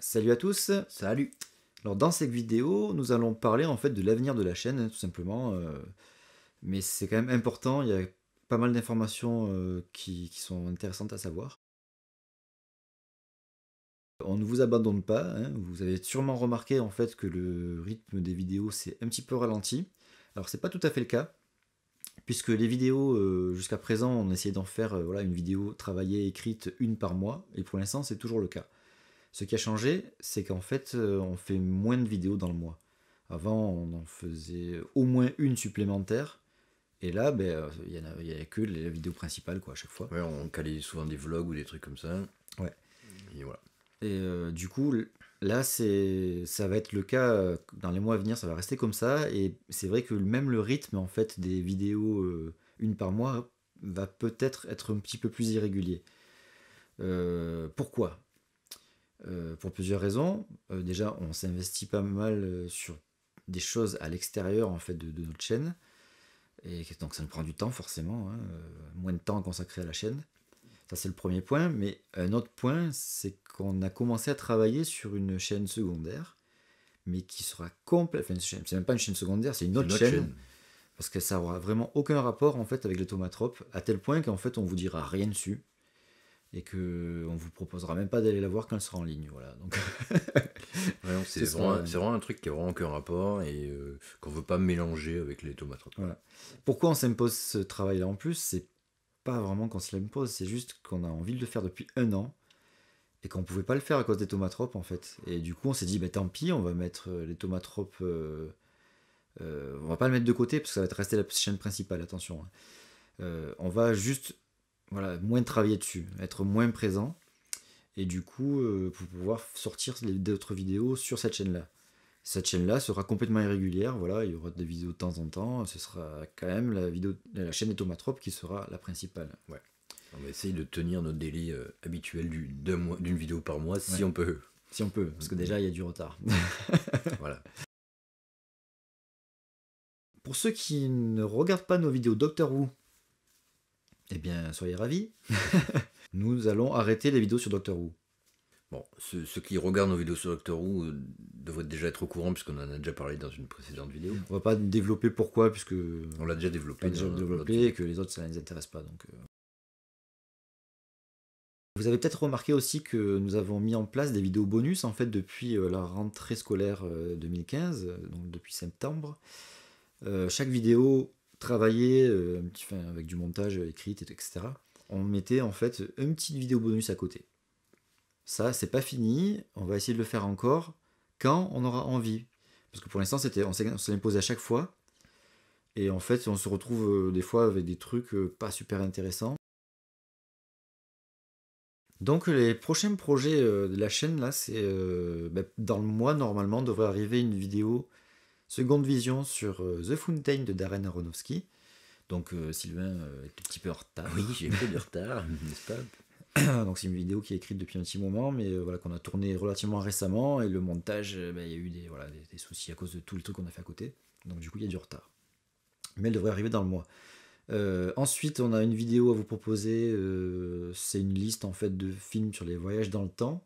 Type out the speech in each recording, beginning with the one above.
Salut à tous. Salut. Alors dans cette vidéo, nous allons parler en fait de l'avenir de la chaîne, tout simplement. Mais c'est quand même important, il y a pas mal d'informations qui sont intéressantes à savoir. On ne vous abandonne pas, hein. Vous avez sûrement remarqué en fait que le rythme des vidéos s'est un petit peu ralenti. Alors c'est pas tout à fait le cas, puisque les vidéos jusqu'à présent on essayait d'en faire voilà, une vidéo travaillée, écrite, une par mois, et pour l'instant c'est toujours le cas. Ce qui a changé, c'est qu'en fait, on fait moins de vidéos dans le mois. Avant, on en faisait au moins une supplémentaire. Et là, il y a que les vidéos principales, quoi, à chaque fois. Ouais, on calait souvent des vlogs ou des trucs comme ça. Ouais. Et voilà. Et du coup, là, ça va être le cas dans les mois à venir, ça va rester comme ça. Et c'est vrai que même le rythme, en fait, des vidéos une par mois va peut-être être un petit peu plus irrégulier. Pourquoi pour plusieurs raisons. Déjà, on s'investit pas mal sur des choses à l'extérieur en fait de notre chaîne. Et donc ça nous prend du temps forcément, hein, moins de temps consacré à la chaîne. Ça c'est le premier point. Mais un autre point, c'est qu'on a commencé à travailler sur une chaîne secondaire, mais qui sera complète. Enfin, c'est même pas une chaîne secondaire, c'est une C'est autre une autre chaîne. chaîne. Parce que ça aura vraiment aucun rapport en fait avec les tomatropes, à tel point qu'en fait on vous dira rien dessus et que on vous proposera même pas d'aller la voir quand elle sera en ligne. Voilà. Donc Ouais, non, ce sera c'est vraiment un truc qui a vraiment aucun rapport et qu'on veut pas mélanger avec les tomates. voilà. Pourquoi on s'impose ce travail-là en plus? C'est pas vraiment qu'on se l'impose, c'est juste qu'on a envie de le faire depuis un an et qu'on pouvait pas le faire à cause des tomatropes en fait. Et du coup, on s'est dit, bah, tant pis, on va mettre les tomatropes. On va pas le mettre de côté parce que ça va être resté la chaîne principale, attention, hein. On va juste voilà, moins travailler dessus, être moins présent et du coup, pour pouvoir sortir d'autres vidéos sur cette chaîne-là. Cette chaîne-là sera complètement irrégulière, voilà, il y aura des vidéos de temps en temps, ce sera quand même la chaîne des Tomatropes qui sera la principale. Ouais. On va essayer de tenir notre délai habituel d'une vidéo par mois si Ouais, on peut. si on peut, parce que déjà il y a du retard. Voilà. Pour ceux qui ne regardent pas nos vidéos Doctor Who, eh bien soyez ravis, nous allons arrêter les vidéos sur Doctor Who. Bon, ceux qui regardent nos vidéos sur Doctor Who devraient déjà être au courant puisqu'on en a déjà parlé dans une précédente vidéo. On va pas développer pourquoi, puisque On l'a déjà on développé. l'a déjà dans l'autre développé vidéo. et que les autres ça ne les intéresse pas. Donc, Vous avez peut-être remarqué aussi que nous avons mis en place des vidéos bonus en fait depuis la rentrée scolaire 2015, donc depuis septembre. Chaque vidéo travaillée avec du montage écrite, etc. On mettait en fait une petite vidéo bonus à côté. Ça, c'est pas fini, on va essayer de le faire encore quand on aura envie. Parce que pour l'instant, on s'est imposé à chaque fois. Et en fait, on se retrouve des fois avec des trucs pas super intéressants. Donc les prochains projets de la chaîne, là, c'est dans le mois, normalement, devrait arriver une vidéo seconde vision sur The Fountain de Darren Aronofsky. Donc Sylvain est un petit peu en retard. Oui, j'ai un peu de retard, n'est-ce pas? Donc c'est une vidéo qui est écrite depuis un petit moment, mais voilà, qu'on a tourné relativement récemment. Et le montage, il y a eu des soucis à cause de tous les trucs qu'on a fait à côté. Donc du coup, il y a du retard. Mais elle devrait arriver dans le mois. Ensuite, on a une vidéo à vous proposer. C'est une liste en fait de films sur les voyages dans le temps.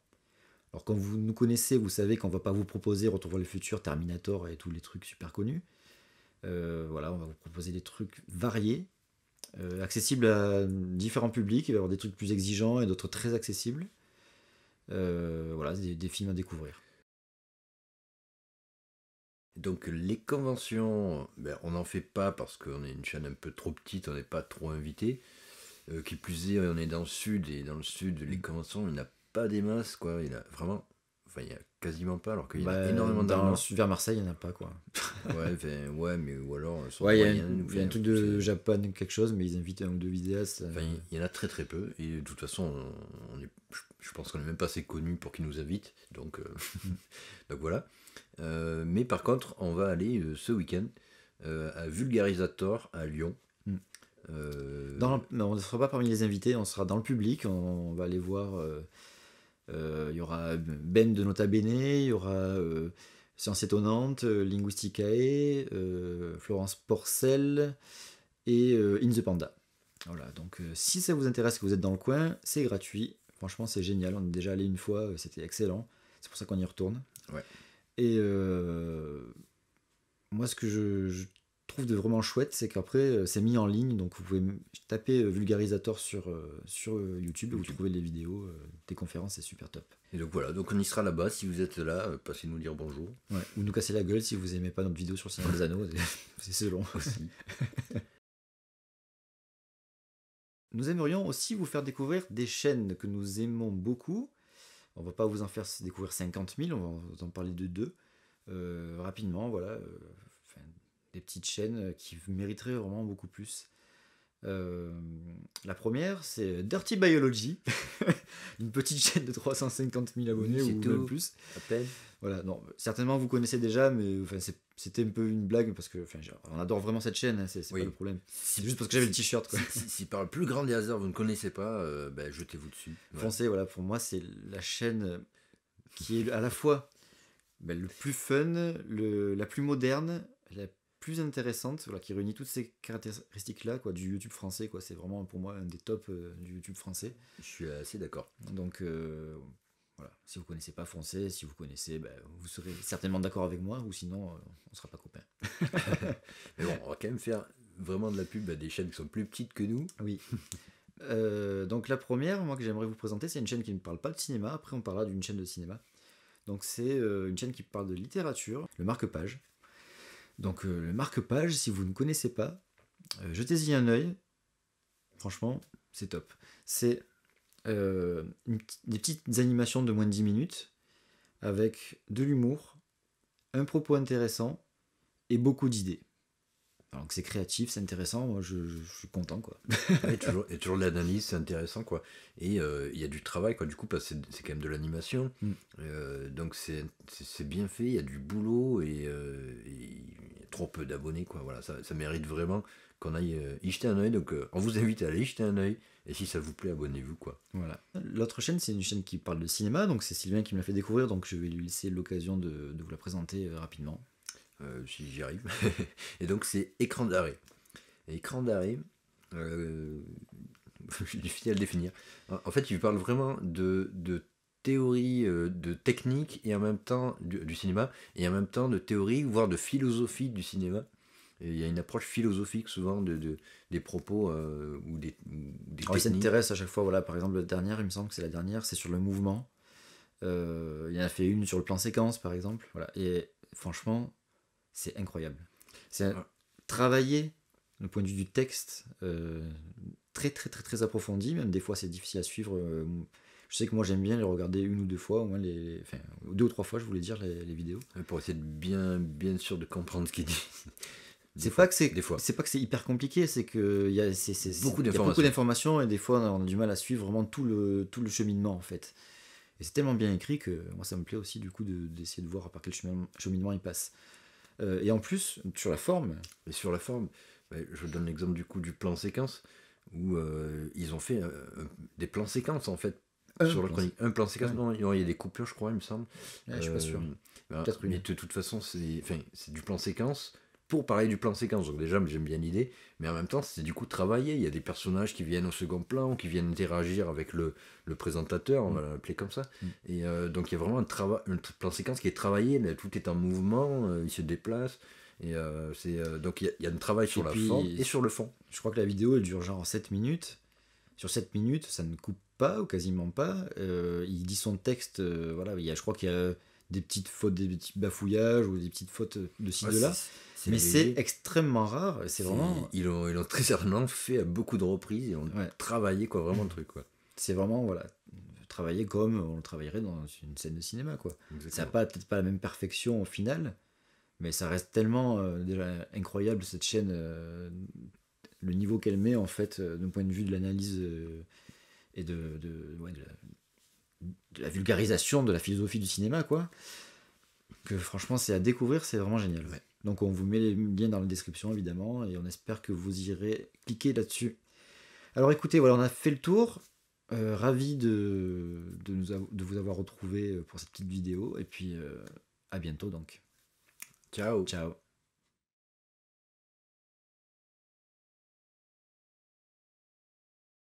Alors quand vous nous connaissez, vous savez qu'on va pas vous proposer Retour vers le futur, Terminator et tous les trucs super connus. Voilà, on va vous proposer des trucs variés, accessibles à différents publics. Il va y avoir des trucs plus exigeants et d'autres très accessibles. Voilà, des films à découvrir. Donc les conventions, on n'en fait pas parce qu'on est une chaîne un peu trop petite, on n'est pas trop invité. Qui plus est, on est dans le sud, et dans le sud, les conventions, il n'y en a pas des masses, quoi. Il y en a vraiment, enfin, il n'y a quasiment pas, alors qu'il y en a énormément dans le nord. Vers Marseille, il n'y en a pas quoi. Ouais, mais ou alors elles sont Ouais, moyennes. il y a un truc de Japan, quelque chose, mais ils invitent un ou deux vidéastes. Enfin, il y en a très très peu, et de toute façon, je pense qu'on n'est même pas assez connu pour qu'ils nous invitent, donc, donc voilà. Mais par contre, on va aller ce week-end à Vulgarisator à Lyon. Mm. On ne sera pas parmi les invités, on sera dans le public, on va aller voir. Il y aura Ben de Nota Bene, il y aura Science Étonnante, Linguisticae, Florence Porcel et In the Panda. Voilà, donc si ça vous intéresse, que vous êtes dans le coin, c'est gratuit. Franchement, c'est génial. On est déjà allé une fois, c'était excellent. C'est pour ça qu'on y retourne. Ouais. Et moi, ce que je trouve de vraiment chouette, c'est qu'après, c'est mis en ligne. Donc, vous pouvez taper vulgarisateur sur YouTube et vous trouvez les vidéos des conférences. C'est super top. Et donc voilà, donc on y sera là-bas. Si vous êtes là, passez nous dire bonjour. Ouais. Ou nous casser la gueule si vous aimez pas notre vidéo sur le Seigneur des Anneaux. C'est selon. Aussi. Nous aimerions aussi vous faire découvrir des chaînes que nous aimons beaucoup. On va pas vous en faire découvrir 50 000, on va vous en parler de 2. Rapidement, voilà. Des petites chaînes qui mériteraient vraiment beaucoup plus. La première, c'est Dirty Biology. Une petite chaîne de 350 000 abonnés Oui, ou tout. même plus. À peine. Voilà, non, certainement vous connaissez déjà, mais c'était un peu une blague parce que on adore vraiment cette chaîne, hein, c'est Oui. pas le problème. C'est juste parce que j'avais le t-shirt. Quoi. Si par le plus grand des hasards vous ne connaissez pas, jetez-vous dessus. Voilà. Foncez, voilà, pour moi c'est la chaîne qui est à la fois le plus fun, la plus moderne, la plus intéressante, voilà, qui réunit toutes ces caractéristiques-là quoi, du YouTube français. Quoi. C'est vraiment pour moi un des tops du YouTube français. Je suis assez d'accord. Donc voilà, si vous connaissez pas, foncez. Si vous connaissez, vous serez certainement d'accord avec moi, ou sinon on sera pas copains. Mais bon, on va quand même faire vraiment de la pub à des chaînes qui sont plus petites que nous. Oui. Donc la première, moi que j'aimerais vous présenter, c'est une chaîne qui ne parle pas de cinéma. Après, on parlera d'une chaîne de cinéma. Donc c'est une chaîne qui parle de littérature, le marque-page. Donc le marque-page, si vous ne connaissez pas, jetez-y un œil. Franchement, c'est top. C'est des petites animations de moins de 10 minutes avec de l'humour, un propos intéressant et beaucoup d'idées. Donc c'est créatif, c'est intéressant, moi je suis content quoi. Et toujours de l'analyse, c'est intéressant quoi. Et il y a du travail quoi, du coup, parce que c'est quand même de l'animation. Donc c'est bien fait, il y a du boulot et il y a trop peu d'abonnés quoi. Voilà, ça mérite vraiment qu'on aille y jeter un œil. Donc on vous invite à aller y jeter un œil. Et si ça vous plaît, abonnez-vous quoi. Voilà. L'autre chaîne, c'est une chaîne qui parle de cinéma, donc c'est Sylvain qui me l'a fait découvrir, donc je vais lui laisser l'occasion de vous la présenter rapidement. Si j'y arrive. Et donc c'est Écran d'arrêt. Et Écran d'arrêt, je difficile à le définir. En fait, il parle vraiment de théorie, de technique, et en même temps du cinéma, et en même temps de théorie, voire de philosophie du cinéma. Et il y a une approche philosophique souvent des propos ou des Alors, il s'intéresse à chaque fois, voilà, par exemple, la dernière, il me semble que c'est la dernière, c'est sur le mouvement. Il en a fait une sur le plan séquence, par exemple. Voilà. Et franchement, c'est incroyable. C'est travailler, du point de vue du texte, très, très, très, très approfondi. Même des fois, c'est difficile à suivre. Je sais que moi, j'aime bien les regarder 1 ou 2 fois, au moins 2 ou 3 fois, je voulais dire, les vidéos. Pour essayer de bien sûr de comprendre ce qu'il dit. C'est pas que c'est hyper compliqué, c'est que il y a beaucoup d'informations et des fois on a du mal à suivre vraiment tout le cheminement en fait. Et c'est tellement bien écrit que moi ça me plaît aussi du coup d'essayer de voir par quel cheminement il passe. Et en plus sur la forme. Et sur la forme, je donne l'exemple du coup du plan séquence où ils ont fait des plans séquences en fait. Sur la chronique. Un plan séquence, non, il y a des coupures je crois il me semble. Je suis pas sûr. Peut-être mais de toute façon c'est du plan séquence. Pour parler du plan séquence, donc déjà j'aime bien l'idée, mais en même temps c'est du coup travailler, il y a des personnages qui viennent au second plan, qui viennent interagir avec le présentateur, on va l'appeler comme ça, et donc il y a vraiment un plan séquence qui est travaillé, là, tout est en mouvement, il se déplace, et donc il y a un travail sur la forme et sur le fond. Je crois que la vidéo elle dure genre 7 minutes, sur 7 minutes ça ne coupe pas ou quasiment pas, il dit son texte, voilà, je crois qu'il y a des petites fautes, des petits bafouillages ou des petites fautes de ci, de là. Mais c'est extrêmement rare. C'est vraiment... Ils l'ont très certainement fait à beaucoup de reprises. Ils ont travaillé quoi, vraiment le truc. Quoi. C'est vraiment voilà, travailler comme on le travaillerait dans une scène de cinéma. Quoi. Ça n'a peut-être pas la même perfection au final, mais ça reste tellement déjà incroyable cette chaîne, le niveau qu'elle met en fait d'un point de vue de l'analyse et de la vulgarisation de la philosophie du cinéma. Quoi. Que franchement c'est à découvrir, c'est vraiment génial. Ouais. Donc on vous met les liens dans la description évidemment et on espère que vous irez cliquer là-dessus. Alors écoutez, voilà, on a fait le tour. Ravi de vous avoir retrouvé pour cette petite vidéo et puis à bientôt donc. Ciao. Ciao.